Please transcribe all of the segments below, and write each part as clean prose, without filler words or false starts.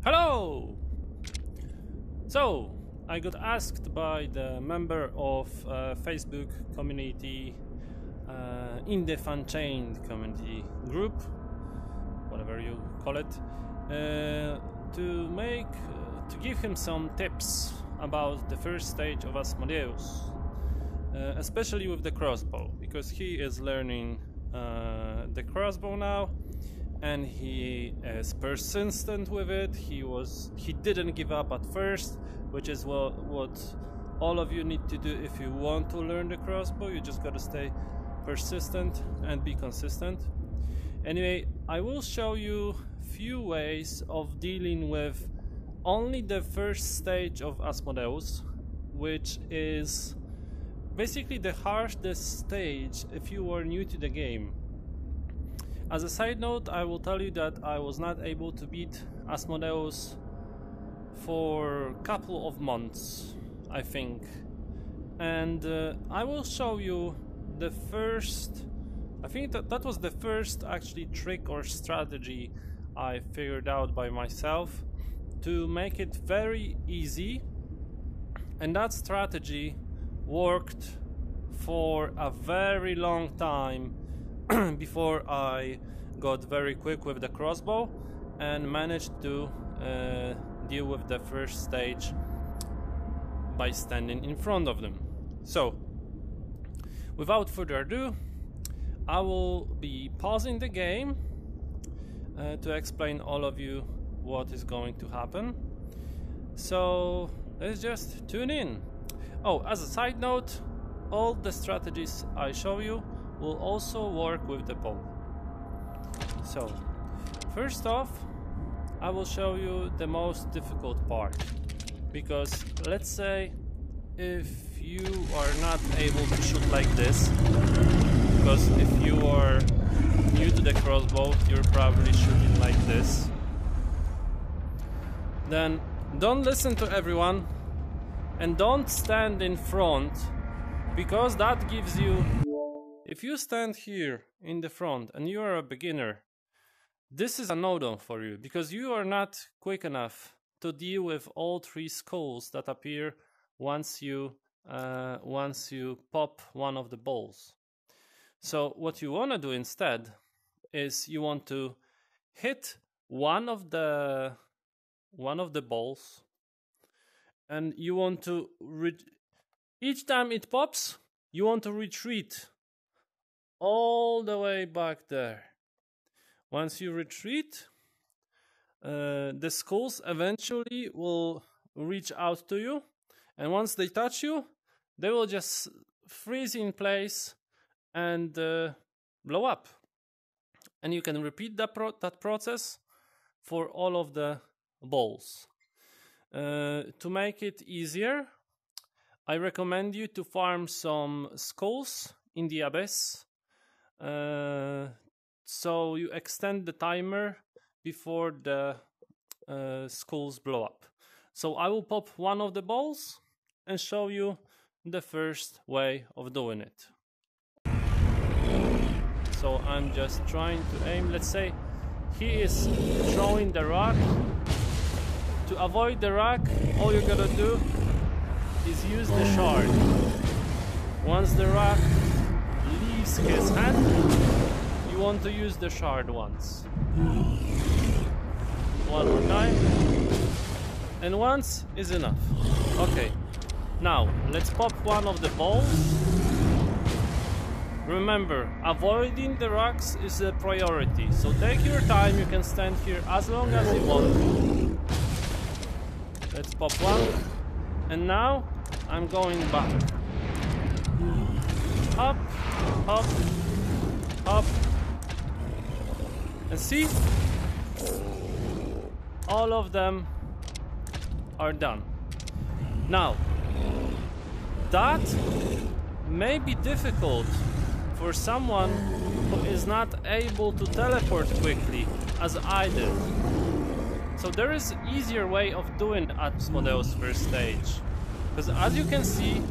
Hello! So, I got asked by the member of Facebook community in Death Unchained community group, whatever you call it, to give him some tips about the first stage of Asmodeus, especially with the crossbow, because he is learning the crossbow now, and he is persistent with it. He didn't give up at first, which is what all of you need to do if you want to learn the crossbow. You just gotta stay persistent and be consistent. Anyway, I will show you few ways of dealing with only the first stage of Asmodeus, which is basically the hardest stage if you are new to the game. As a side note, I will tell you that I was not able to beat Asmodeus for a couple of months, I think. And I will show you the first, I think that was the first actually trick or strategy I figured out by myself to make it very easy. And that strategy worked for a very long time before I got very quick with the crossbow and managed to deal with the first stage by standing in front of them. So, without further ado, I will be pausing the game to explain all of you what is going to happen. So, let's just tune in. Oh, as a side note, all the strategies I show you will also work with the bow. So, first off, I will show you the most difficult part, because let's say if you are not able to shoot like this, because if you are new to the crossbow, you're probably shooting like this, then don't listen to everyone and don't stand in front, because that gives you, if you stand here in the front and you are a beginner, this is a no-no for you, because you are not quick enough to deal with all three skulls that appear once you pop one of the balls. So what you want to do instead is you want to hit one of the balls, and you want to each time it pops, you want to retreat all the way back there. Once you retreat, the skulls eventually will reach out to you, and once they touch you, they will just freeze in place and blow up. And you can repeat that process for all of the balls. To make it easier, I recommend you to farm some skulls in the abyss, so you extend the timer before the skulls blow up. So I will pop one of the balls and show you the first way of doing it. So I'm just trying to aim. Let's say he is throwing the rock. To avoid the rock, all you gotta do is use the shard. Once the rock leaves his hand, you want to use the shard once. One more time. And once is enough. Okay. Now, let's pop one of the balls. Remember, avoiding the rocks is a priority. So take your time, you can stand here as long as you want. Let's pop one. And now, I'm going back. Hop, hop, hop. And see? All of them are done. Now, that may be difficult for someone who is not able to teleport quickly, as I did. So there is an easier way of doing Asmodeus' first stage. Because as you can see,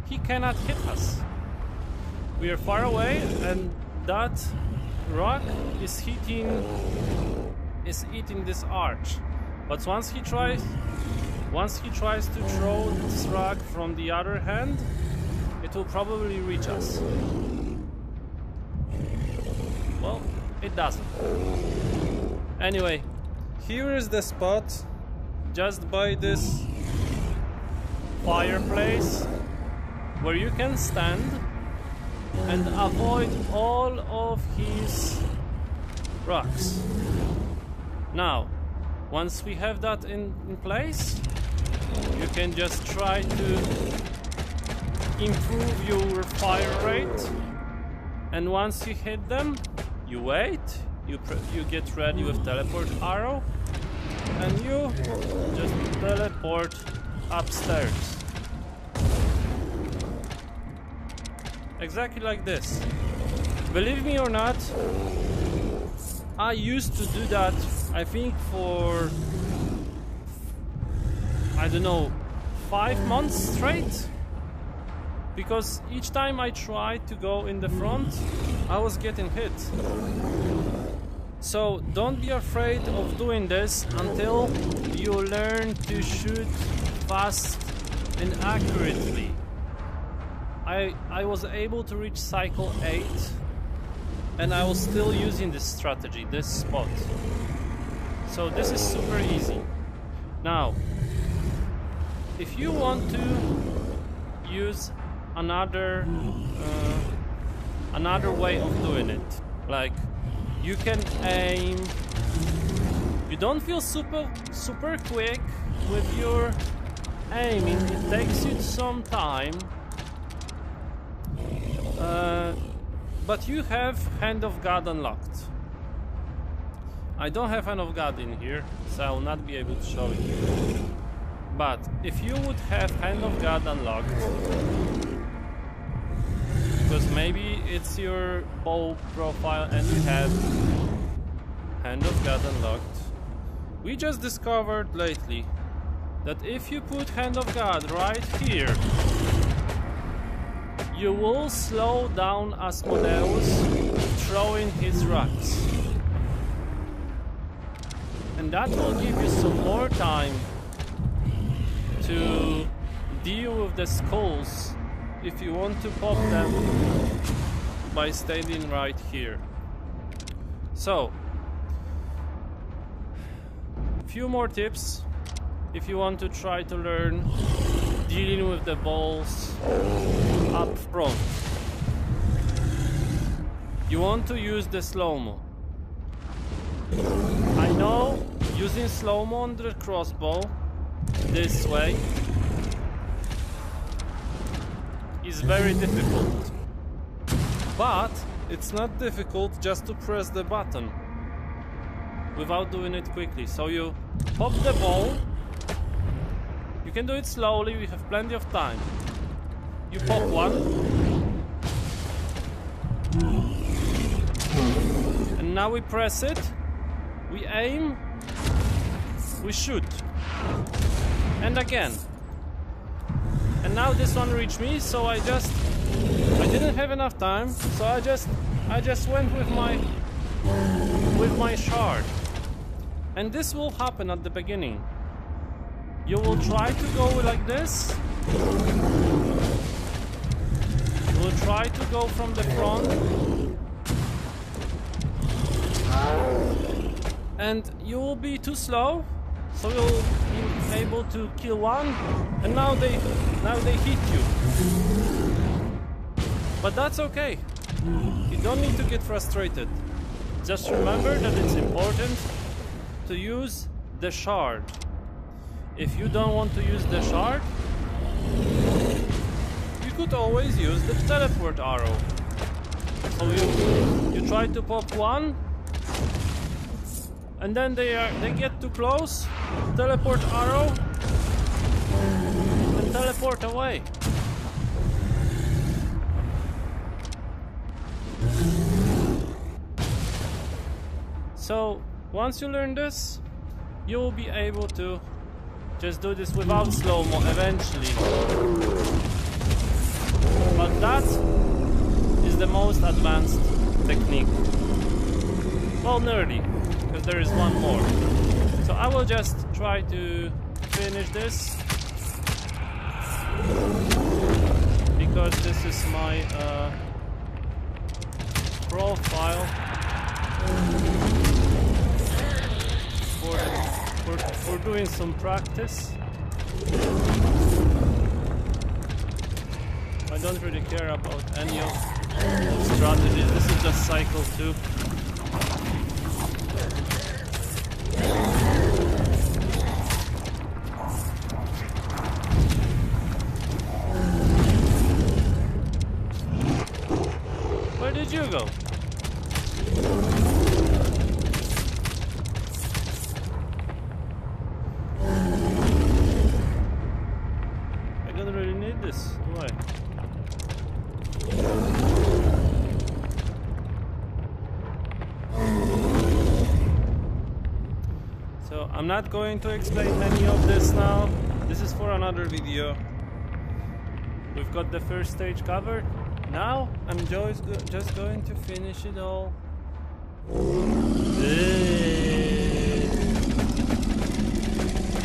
he cannot hit us. We are far away, and that rock is eating this arch. But once he tries to throw this rock from the other hand, it will probably reach us. Well, it doesn't. Anyway, here is the spot, just by this fireplace, where you can stand and avoid all of his rocks. Now, once we have that in place, you can just try to improve your fire rate, and once you hit them, you wait, you get ready with teleport arrow, and you just teleport upstairs. Exactly like this. Believe me or not, I used to do that, I think for, I don't know, 5 months straight. Because each time I tried to go in the front, I was getting hit. So don't be afraid of doing this until you learn to shoot fast and accurately. I was able to reach cycle 8, and I was still using this strategy, this spot. So this is super easy. Now, if you want to use another way of doing it, like you can aim, you don't feel super quick with your aiming, it takes you some time, but you have Hand of God unlocked. I don't have Hand of God in here, so I will not be able to show it to you. But if you would have Hand of God unlocked, because maybe it's your bow profile and you have Hand of God unlocked, we just discovered lately that if you put Hand of God right here, you will slow down Asmodeus throwing his rocks. And that will give you some more time to deal with the skulls if you want to pop them by standing right here. So, a few more tips if you want to try to learn dealing with the balls up front. You want to use the slow-mo. I know using slow-mo on the crossbow this way is very difficult, but it's not difficult just to press the button without doing it quickly. So you pop the ball, you can do it slowly, we have plenty of time. You pop one, and now we press it, we aim, we shoot, and again. And now this one reached me, so I didn't have enough time, so I just went with my shard. And this will happen at the beginning. You will try to go like this. You will try to go from the front. And you will be too slow, so you'll be able to kill one, and now they hit you. But that's okay. You don't need to get frustrated. Just remember that it's important to use the shard. If you don't want to use the shard, you could always use the teleport arrow. So you try to pop one, and then they get too close, teleport arrow, and teleport away. So once you learn this, you will be able to just do this without slow-mo eventually. But that is the most advanced technique. Well, nearly, because there is one more. So I will just try to finish this because this is my profile for doing some practice. I don't really care about any of strategies. This is just cycle 2. Where did you go? I don't really need this, do I? So I'm not going to explain any of this now. This is for another video. We've got the first stage covered. Now I'm just going to finish it all.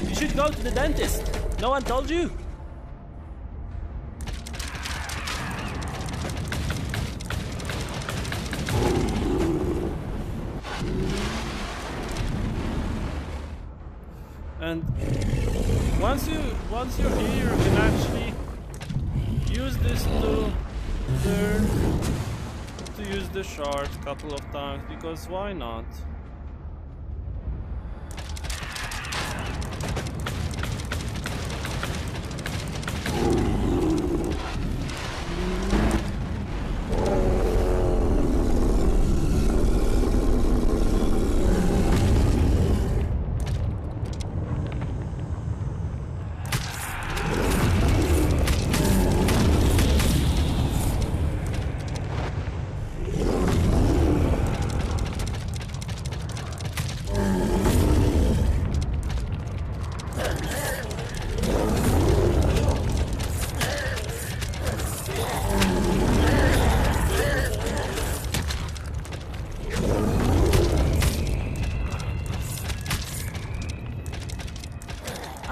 You should go to the dentist. No one told you? And once you're here, you can actually use this to learn to use the shard a couple of times, because why not?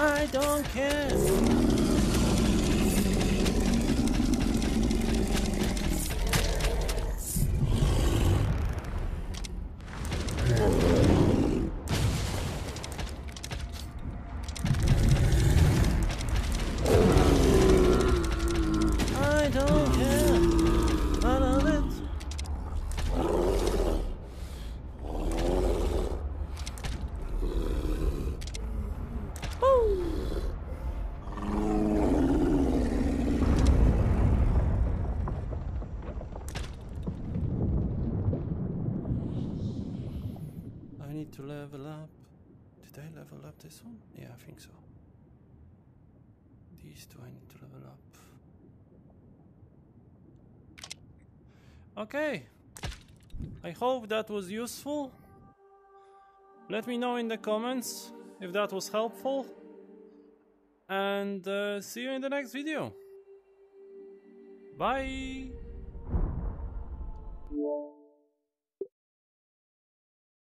I don't care. I don't care. None of it. I need to level up. Did I level up this one? Yeah, I think so. These two I need to level up. Okay. I hope that was useful. Let me know in the comments if that was helpful. And see you in the next video. Bye!